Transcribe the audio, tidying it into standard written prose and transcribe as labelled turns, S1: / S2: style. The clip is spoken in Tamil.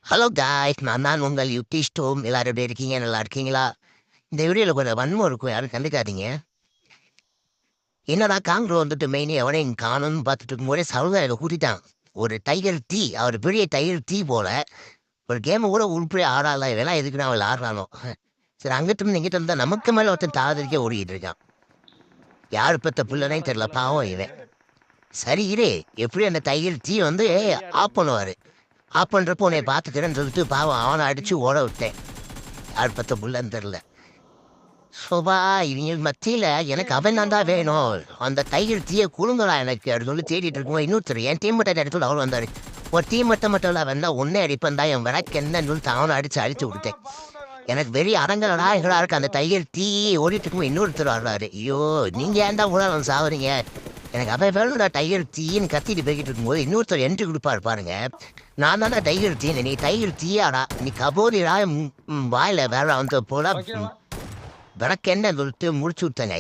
S1: ஹலோ காய்ஸ், நான் தான் உங்கள் யுத்தி ஸ்டோம். எல்லாரும் எப்படி இருக்கீங்க? நல்லா இருக்கீங்களா? இந்த வீடியோவில் கொஞ்சம் வன்மம் இருக்கும், யாரும் கண்டுக்காதீங்க. என்னடா காங்கிரோ வந்துட்டு மெயின் எவனையும் காணும்னு பார்த்துட்டு இருக்கும்போதே சவுதாயில் கூட்டிட்டான். ஒரு டைகர் டீ, அவர் பெரிய டைகர் டீ போல ஒரு கேமை கூட உருப்படியே ஆடால. இதெல்லாம் எதுக்கு அவள் ஆடுறானோ? சரி, அங்கிட்டு இருந்து இங்கிட்ட இருந்தா நமக்கு மேலே ஒருத்தன் தாதரிக்க ஓடிக்கிட்டு இருக்கான். யார் பெத்த பிள்ளைனே தெரியல, பாவம் இவன். சரி இரு, எப்படி அந்த டைகர் டீ வந்து ஆஃப் பண்ணுவார். ஆஃப் பண்ணுறப்போ உன்னை பார்த்துக்கிறேன்னு சொல்லிட்டு பாவம் அவனை அடித்து ஓட விட்டேன். யார் பெத்த பிள்ளைன்னு தெரில. சோபா, இவங்க மத்தியில் எனக்கு அவன் தான் வேணும். அந்த டைகர் தீய குழுங்கலாம் எனக்கு அப்படின்னு சொல்லி தேடிட்டு இருக்கும்போது இன்னொருத்தர் என் டீம் மட்டும் இடத்துல அவர் வந்தார். ஒரு டீம் மட்டும் இல்லை, வந்தால் ஒன்றே அடிப்பேன் தான். என் விளக்கு என்னன்னு சொல்லிட்டு அவனை அடித்து விட்டுட்டேன். எனக்கு வெறி அரங்கலடா எங்களா இருக்கு. அந்த டைகர் தீ ஓடிட்டு இருக்கும் இன்னொருத்தர் வர்றாரு. ஐயோ, நீங்கள் ஏன் தான் கூட சாவறீங்க? எனக்கு அவன் வேணும்டா டைகர் தீன்னு கத்திட்டு போய்கிட்டு இருக்கும்போது இன்னொருத்தர் என்ட்ரி கொடுப்பாரு பாருங்க. நான் தானே டைகர் தீன்னு. நீ டைகர் தீயாடா, நீ கபோதிடா, வாயில வேற வந்து போல விளக்கு என்ன சொல்லிட்டு முடிச்சு விட்டேங்க.